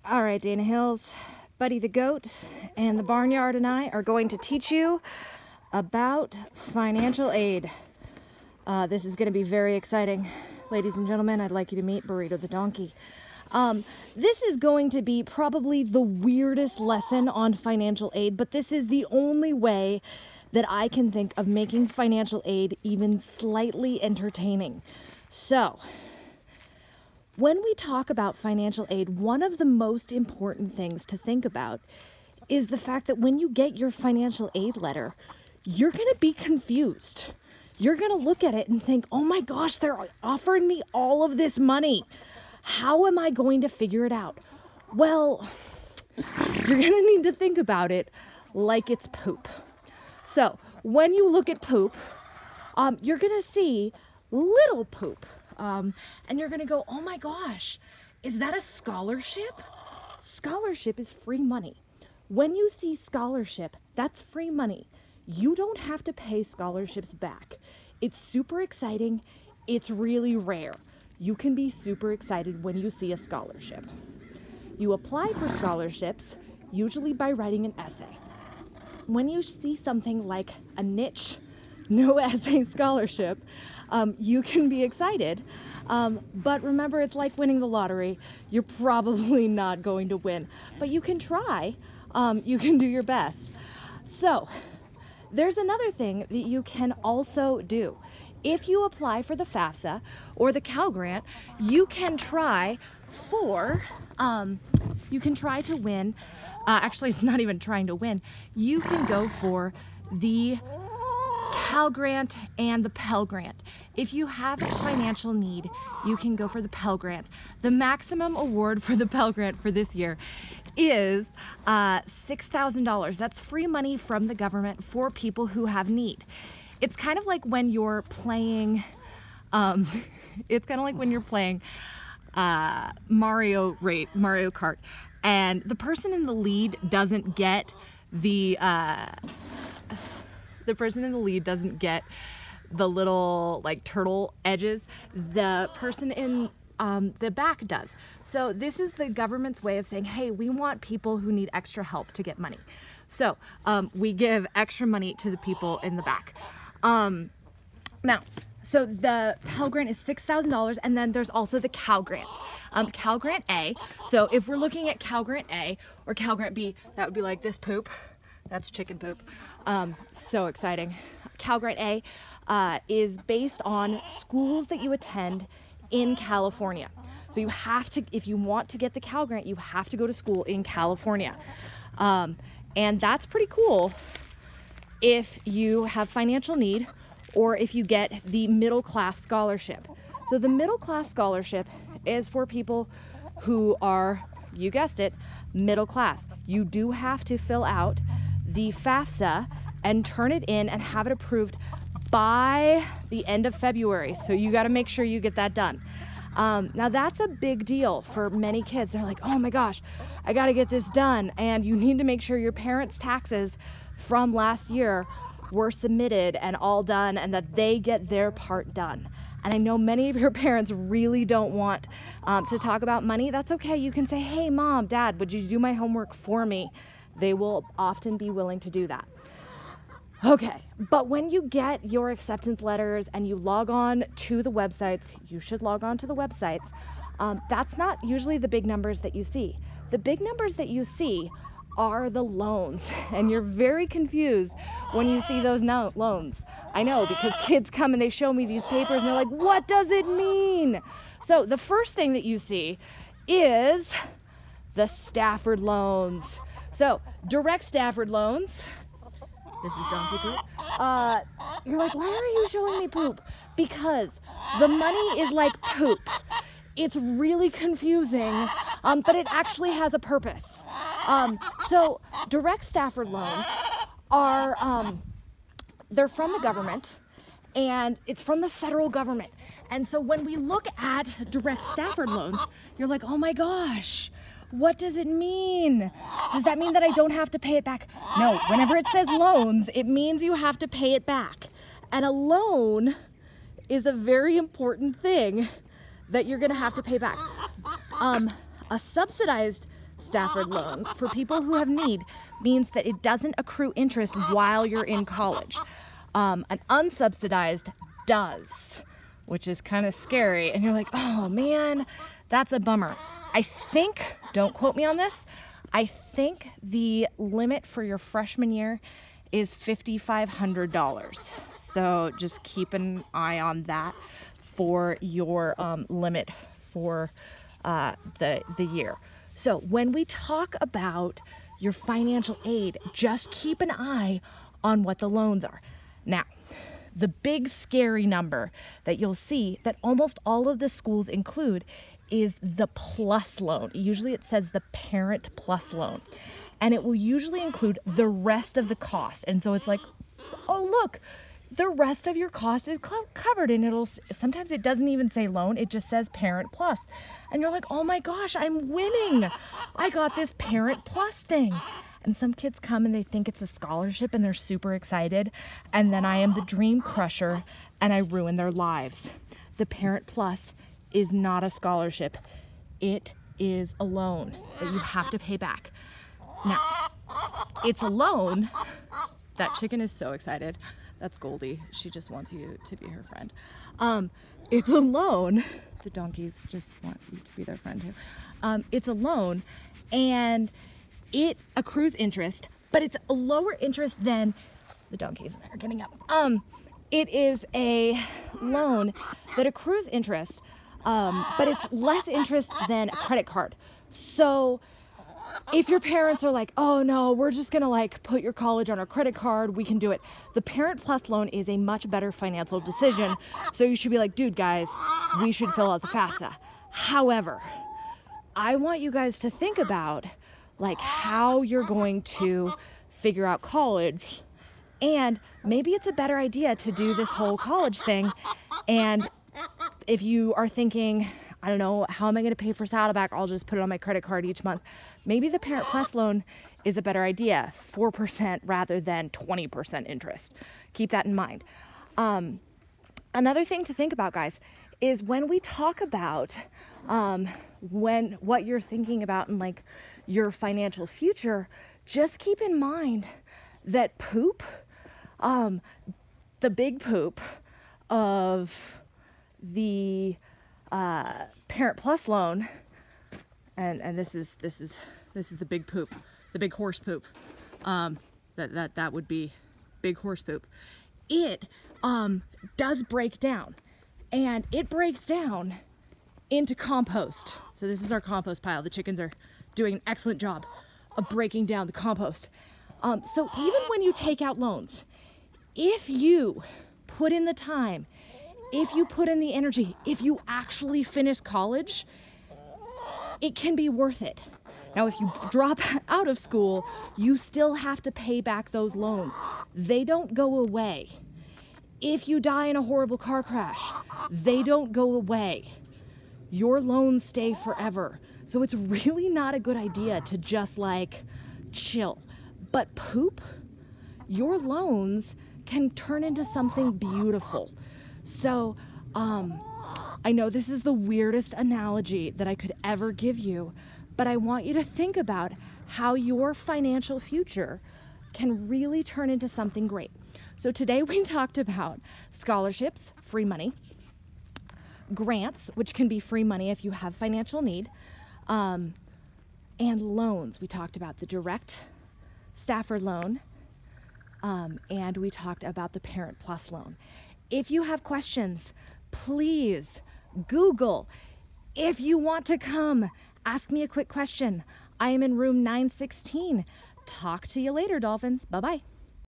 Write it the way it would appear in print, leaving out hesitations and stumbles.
All right, Dana Hills, Buddy the Goat, and the Barnyard and I are going to teach you about financial aid. This is going to be very exciting. Ladies and gentlemen, I'd like you to meet Burrito the Donkey. This is going to be probably the weirdest lesson on financial aid, but this is the only way that I can think of making financial aid even slightly entertaining. So, when we talk about financial aid, one of the most important things to think about is the fact that when you get your financial aid letter, you're going to be confused. You're going to look at it and think, oh my gosh, they're offering me all of this money. How am I going to figure it out? Well, you're going to need to think about it like it's poop. So when you look at poop, you're going to see little poop. And you're going to go, oh my gosh, is that a scholarship? Scholarship is free money. When you see scholarship, that's free money. You don't have to pay scholarships back. It's super exciting. It's really rare. You can be super excited when you see a scholarship. You apply for scholarships, usually by writing an essay. When you see something like a niche, no essay scholarship, you can be excited. But remember, it's like winning the lottery. You're probably not going to win, but you can try. You can do your best. So there's another thing that you can also do. If you apply for the FAFSA or the Cal Grant, you can try to win. Actually, it's not even trying to win. You can go for the Cal Grant and the Pell Grant. If you have a financial need, you can go for the Pell Grant. The maximum award for the Pell Grant for this year is $6,000. That's free money from the government for people who have need. It's kind of like when you're playing, Mario Kart, and the person in the lead doesn't get the little like turtle edges. The person in the back does. So this is the government's way of saying, hey, we want people who need extra help to get money. So we give extra money to the people in the back. So the Pell Grant is $6,000, and then there's also the Cal Grant. Cal Grant A, so if we're looking at Cal Grant A or Cal Grant B, that would be like this poop. That's chicken poop. So exciting. Cal Grant A is based on schools that you attend in California. So you have to, if you want to get the Cal Grant, you have to go to school in California. And that's pretty cool if you have financial need or if you get the middle class scholarship. So the middle class scholarship is for people who are, you guessed it, middle class. You do have to fill out the FAFSA and turn it in and have it approved by the end of February. So you got to make sure you get that done. Now that's a big deal for many kids. They're like, oh my gosh, I got to get this done. And you need to make sure your parents' taxes from last year were submitted and all done, and that they get their part done. And I know many of your parents really don't want to talk about money. That's okay. You can say, hey, Mom, Dad, would you do my homework for me? They will often be willing to do that. Okay, but when you get your acceptance letters and you log on to the websites, you should log on to the websites, that's not usually the big numbers that you see. The big numbers that you see are the loans, and you're very confused when you see those loans. I know, because kids come and they show me these papers and they're like, what does it mean? So the first thing that you see is the Stafford loans. So direct Stafford loans, this is donkey poop. You're like, why are you showing me poop? Because the money is like poop. It's really confusing, but it actually has a purpose. So direct Stafford loans are, they're from the government, and it's from the federal government. And so when we look at direct Stafford loans, you're like, oh my gosh, what does it mean? Does that mean that I don't have to pay it back? No, whenever it says loans, it means you have to pay it back. And a loan is a very important thing that you're gonna have to pay back. A subsidized Stafford loan for people who have need means that it doesn't accrue interest while you're in college. An unsubsidized does, which is kind of scary. And you're like, oh man, that's a bummer. I think, don't quote me on this, I think the limit for your freshman year is $5,500. So just keep an eye on that for your limit for the year. So when we talk about your financial aid, just keep an eye on what the loans are. Now, the big scary number that you'll see that almost all of the schools include is the PLUS loan. Usually it says the Parent Plus loan, and it will usually include the rest of the cost. And so it's like, oh look, the rest of your cost is covered, and sometimes it doesn't even say loan, it just says Parent Plus. And you're like, oh my gosh, I'm winning. I got this Parent Plus thing. And some kids come and they think it's a scholarship and they're super excited. And then I am the dream crusher and I ruin their lives. The Parent Plus is not a scholarship. It is a loan that you have to pay back. Now, it's a loan. That chicken is so excited. That's Goldie. She just wants you to be her friend. It's a loan. The donkeys just want you to be their friend too. It's a loan, and it accrues interest, but it's a lower interest than the donkeys are getting up. It is a loan that accrues interest, but it's less interest than a credit card. So if your parents are like, oh no, we're just gonna like put your college on our credit card, we can do it. The Parent Plus loan is a much better financial decision. So you should be like, dude, guys, we should fill out the FAFSA. However, I want you guys to think about like how you're going to figure out college, and maybe it's a better idea to do this whole college thing. And if you are thinking, I don't know, how am I going to pay for Saddleback? I'll just put it on my credit card each month. Maybe the Parent Plus loan is a better idea, 4% rather than 20% interest. Keep that in mind. Another thing to think about, guys, is when we talk about what you're thinking about in like your financial future, just keep in mind that poop, the big poop of the Parent Plus loan, and this is the big poop, the big horse poop, that would be big horse poop. It does break down, and it breaks down into compost. So this is our compost pile. The chickens are doing an excellent job of breaking down the compost. So even when you take out loans, if you put in the time, if you put in the energy, if you actually finish college, it can be worth it. Now, if you drop out of school, you still have to pay back those loans. They don't go away. If you die in a horrible car crash, they don't go away. Your loans stay forever. So it's really not a good idea to just like chill. But poop, your loans can turn into something beautiful. So I know this is the weirdest analogy that I could ever give you, but I want you to think about how your financial future can really turn into something great. So today we talked about scholarships, free money, grants, which can be free money if you have financial need, and loans. We talked about the direct Stafford loan, and we talked about the Parent Plus loan. If you have questions, please Google. If you want to come, ask me a quick question. I am in room 916. Talk to you later, dolphins. Bye-bye.